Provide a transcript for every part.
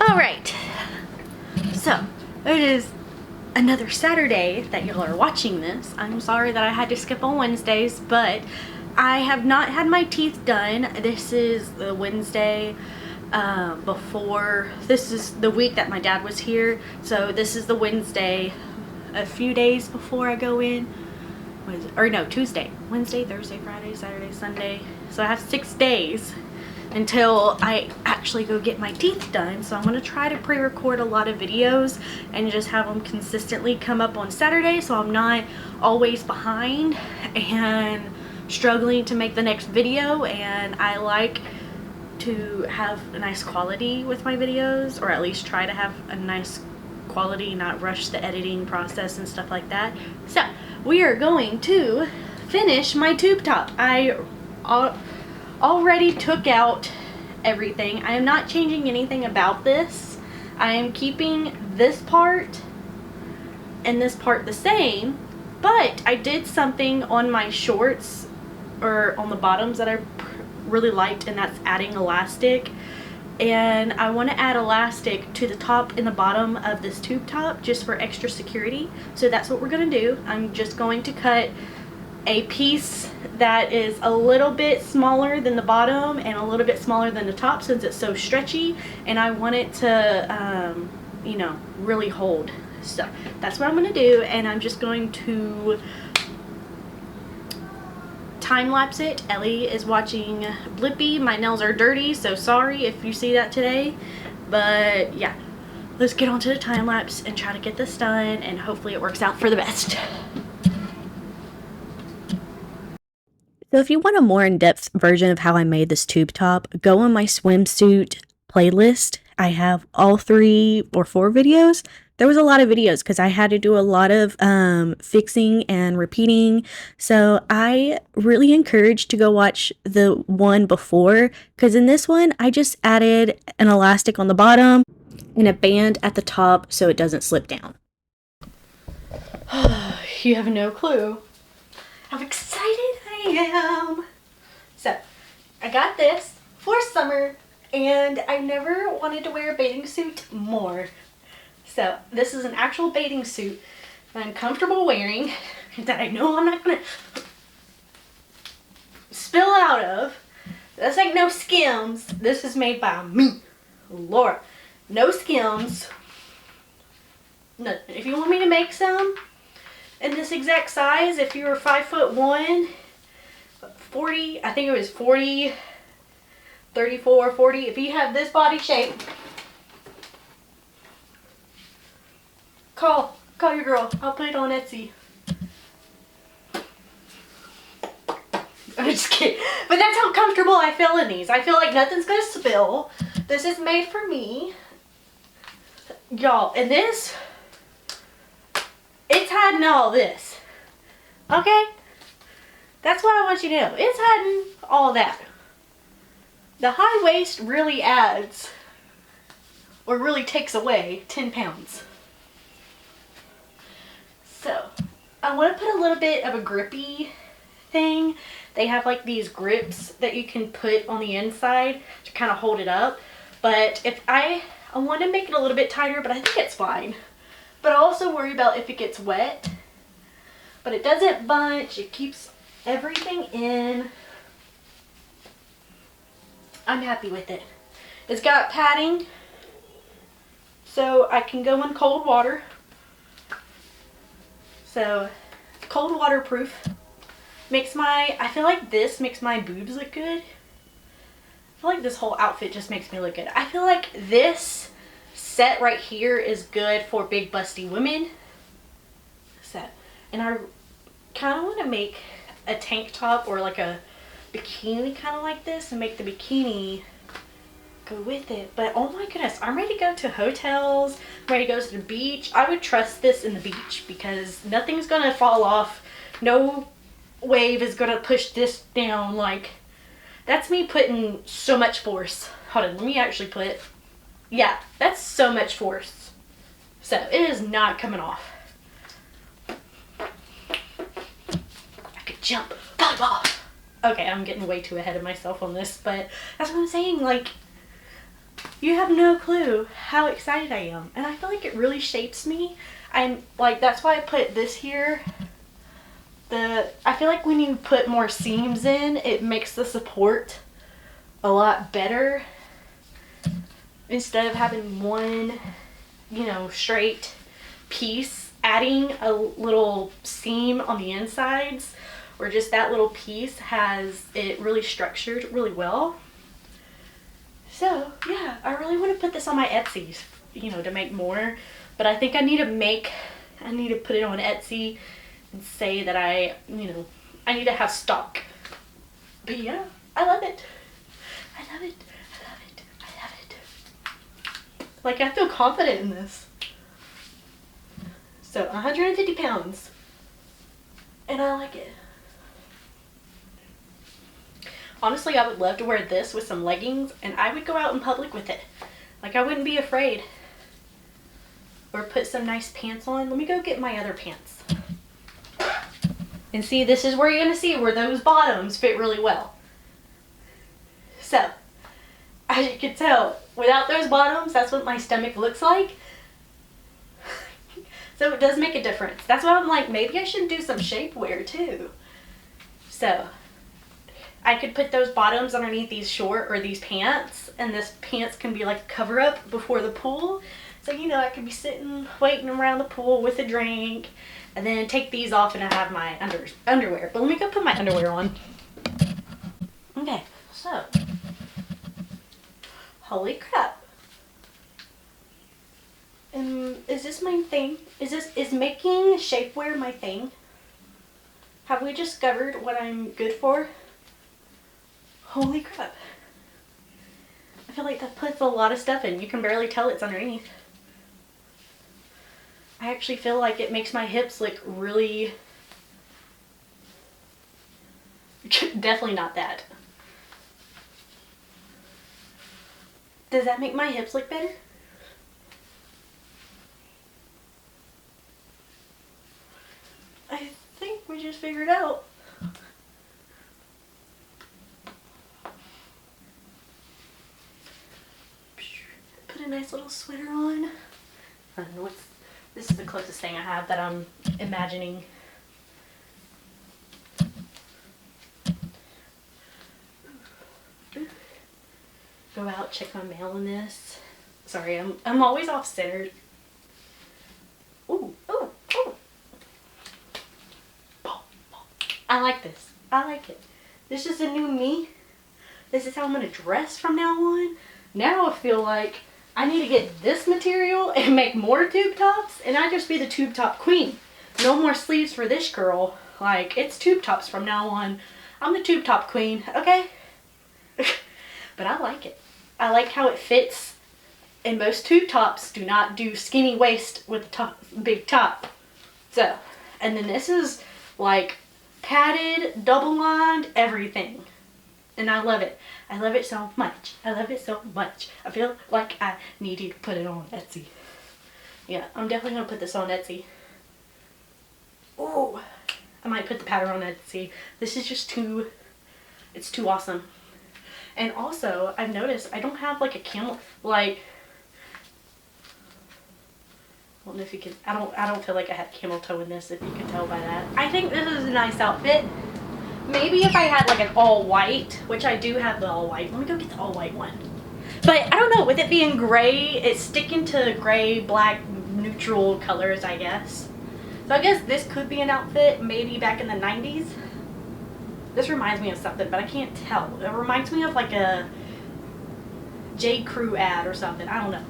Alright, so it is another Saturday that y'all are watching this. I'm sorry that I had to skip on Wednesdays, but I have not had my teeth done. This is the Wednesday before, this is the week that my dad was here, so this is the Wednesday a few days before I go in. What is it? Or no, Tuesday, Wednesday, Thursday, Friday, Saturday, Sunday. So I have 6 days until I actually go get my teeth done. So I'm going to try to pre-record a lot of videos and just have them consistently come up on Saturday, so I'm not always behind and struggling to make the next video. And I like to have a nice quality with my videos, or at least try to have a nice quality, not rush the editing process and stuff like that. So we are going to finish my tube top. I already took out everything. I am not changing anything about this. I am keeping this part and this part the same, but I did something on my shorts, or on the bottoms, that I really liked, and that's adding elastic. And I want to add elastic to the top and the bottom of this tube top just for extra security. So that's what we're going to do. I'm just going to cut a piece that is a little bit smaller than the bottom and a little bit smaller than the top, since it's so stretchy, and I want it to you know, really hold. So that's what I'm going to do, and I'm just going to time lapse it. Ellie is watching Blippi. My nails are dirty, so sorry if you see that today, but yeah, let's get on to the time lapse and try to get this done, and hopefully it works out for the best. So if you want a more in-depth version of how I made this tube top, go on my swimsuit playlist. I have all 3 or 4 videos. There was a lot of videos because I had to do a lot of fixing and repeating. So I really encourage to go watch the one before, because in this one I just added an elastic on the bottom and a band at the top so it doesn't slip down. You have no clue how excited I am. So I got this for summer, and I never wanted to wear a bathing suit more. So this is an actual bathing suit that I'm comfortable wearing, that I know I'm not gonna spill out of. This ain't no Skims. This is made by me, Laura. No Skims. Nothing. If you want me to make some in this exact size, if you're 5'1", 40, I think it was 40, 34, 40, if you have this body shape, call your girl. I'll put it on Etsy. I'm just kidding. But that's how comfortable I feel in these. I feel like nothing's gonna spill. This is made for me, y'all. And this, it's hiding all this, okay? That's what I want you to know. It's hiding all that. The high waist really adds, or really takes away, 10 pounds. So I want to put a little bit of a grippy thing. They have like these grips that you can put on the inside to kind of hold it up. But if I want to make it a little bit tighter, but I think it's fine. But I also worry about if it gets wet. But it doesn't bunch. It keeps everything in. I'm happy with it. It's got padding, so I can go in cold water. So cold waterproof. Makes I feel like this makes my boobs look good. I feel like this whole outfit just makes me look good. I feel like this set right here is good for big busty women. Set. And I kind of want to make a tank top or like a bikini kind of like this, and make the bikini go with it. But oh my goodness, I'm ready to go to hotels. I'm ready to go to the beach. I would trust this in the beach because nothing's gonna fall off. No wave is gonna push this down. Like, that's me putting so much force. Hold on, let me actually put, yeah, that's so much force. So it is not coming off. I could jump volleyball. Okay, I'm getting way too ahead of myself on this, but that's what I'm saying. Like, You have no clue how excited I am. And I feel like it really shapes me. I'm like, that's why I put this here. I feel like when you put more seams in, it makes the support a lot better. Instead of having one, you know, straight piece, adding a little seam on the insides, or just that little piece has it really structured really well. So yeah, I really want to put this on my Etsy, you know, to make more, but I think I need to put it on Etsy and say that I need to have stock. But yeah, I love it. I love it. I love it. I love it. Like, I feel confident in this. So 150 pounds. And I like it. Honestly, I would love to wear this with some leggings, and I would go out in public with it. Like, I wouldn't be afraid. Or put some nice pants on. Let me go get my other pants. And see, this is where you're going to see where those bottoms fit really well. So, as you can tell, without those bottoms, that's what my stomach looks like. So it does make a difference. That's why I'm like, maybe I should do some shapewear too. So, I could put those bottoms underneath these short or these pants, and this pants can be like a cover up before the pool. So, you know, I could be sitting, waiting around the pool with a drink, and then take these off and I have my underwear. But let me go put my underwear on. Okay, so. Holy crap. Is this my thing? Is making shapewear my thing? Have we discovered what I'm good for? Holy crap. I feel like that puts a lot of stuff in. You can barely tell it's underneath. I actually feel like it makes my hips look really... Definitely not that. Does that make my hips look better? I think we just figured out. Put a nice little sweater on. I don't know what's... This is the closest thing I have that I'm imagining. Go out, check my mail in this. Sorry, I'm always off centered. Ooh, ooh, ooh. I like this. I like it. This is a new me. This is how I'm gonna dress from now on. Now I feel like I need to get this material and make more tube tops, and I just be the tube top queen. No more sleeves for this girl. Like, it's tube tops from now on. I'm the tube top queen, okay? But I like it. I like how it fits. And most tube tops do not do skinny waist with a top, big top. So, and then this is like padded, double lined, everything. And I love it. I love it so much. I love it so much. I feel like I need to put it on Etsy. Yeah, I'm definitely going to put this on Etsy. Oh, I might put the pattern on Etsy. This is just too, it's too awesome. And also, I've noticed I don't have like a camel, like, I don't know if you can, I don't feel like I had camel toe in this, if you can tell by that. I think this is a nice outfit. Maybe if I had like an all white, which I do have the all white. Let me go get the all white one. But I don't know, with it being gray, it's sticking to gray, black, neutral colors, I guess. So I guess this could be an outfit, maybe back in the 90s. This reminds me of something, but I can't tell. It reminds me of like a J. Crew ad or something. I don't know.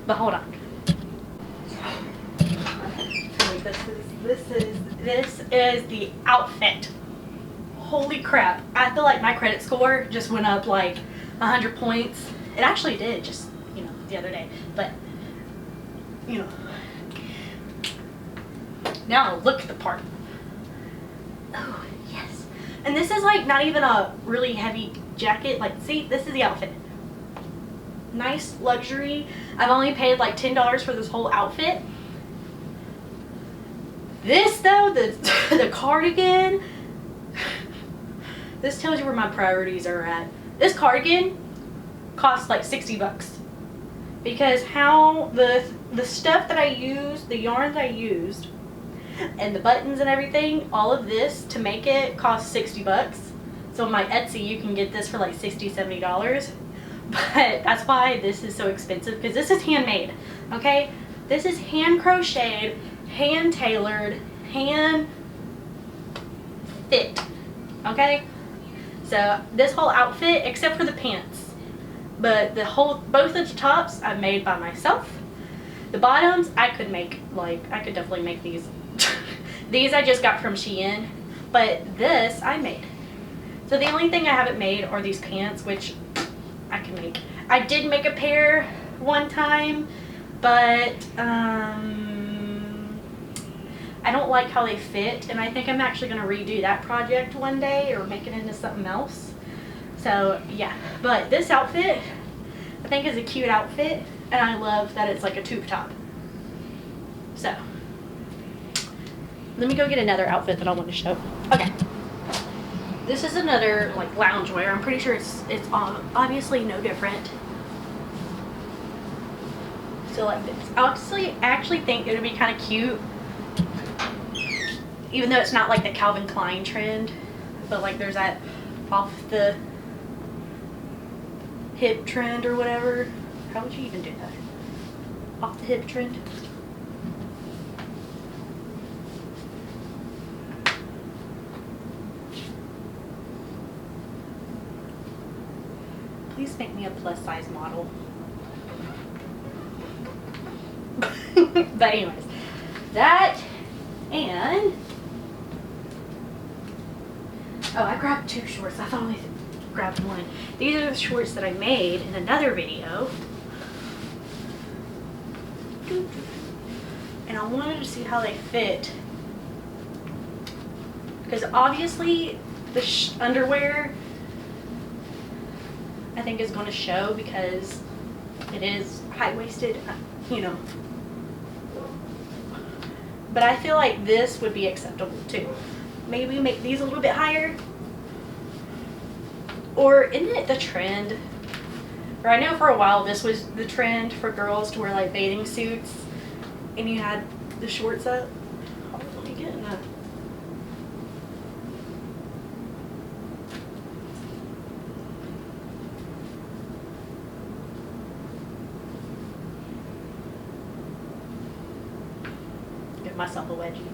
But hold on. This is the outfit. Holy crap. I feel like my credit score just went up like 100 points. It actually did just, you know, the other day. But, you know. Now look at the part. Oh, yes. And this is like not even a really heavy jacket. Like, see, this is the outfit. Nice luxury. I've only paid like $10 for this whole outfit. This though, the cardigan, this tells you where my priorities are at. This cardigan costs like 60 bucks. because how the stuff that I used, the yarns I used, and the buttons and everything, all of this to make it cost 60 bucks. So on my Etsy, you can get this for like $60, $70. But that's why this is so expensive, because this is handmade, okay? This is hand crocheted, hand tailored, hand fit, okay? So this whole outfit, except for the pants, but both of the tops I made by myself. The bottoms I could make, like, I could definitely make these. These I just got from Shein, but this I made. So the only thing I haven't made are these pants, which I can make. I did make a pair one time, but I don't like how they fit, and I think I'm actually going to redo that project one day or make it into something else. So yeah, but this outfit I think is a cute outfit, and I love that it's like a tube top. So let me go get another outfit that I want to show. Okay. This is another like loungewear. I'm pretty sure it's obviously no different. So like this. I actually think it would be kind of cute, even though it's not like the Calvin Klein trend, but like there's that off the hip trend or whatever. How would you even do that? Off the hip trend? Please make me a plus size model. But anyways, that, and oh, I grabbed two shorts. I thought I grabbed one. These are the shorts that I made in another video, and I wanted to see how they fit, because obviously the underwear I think is going to show, because it is high-waisted, you know. But I feel like this would be acceptable too. Maybe make these a little bit higher. Or isn't it the trend? Or I know for a while this was the trend for girls to wear like bathing suits, and you had the shorts up. Oh, let me get in that. Give myself a wedgie.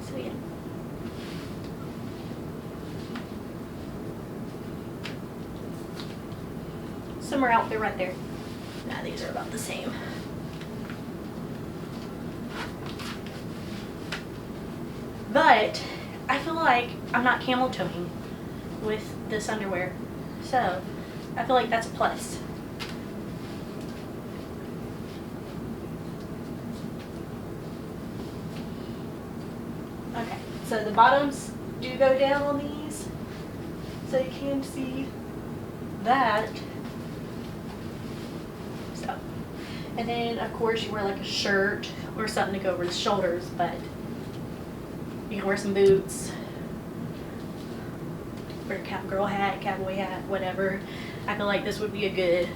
So yeah. Summer outfit right there. Nah, these are about the same. But I feel like I'm not camel toeing with this underwear. So I feel like that's a plus. Okay, so the bottoms do go down on these, so you can see that. So, and then of course you wear like a shirt or something to go over the shoulders, but you can wear some boots. Or a girl hat, cowboy hat, whatever. I feel like this would be a good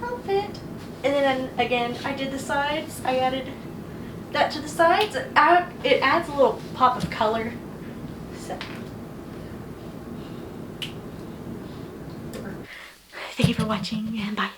outfit. And then again, I did the sides. I added that to the sides. It adds a little pop of color. So, thank you for watching, and bye.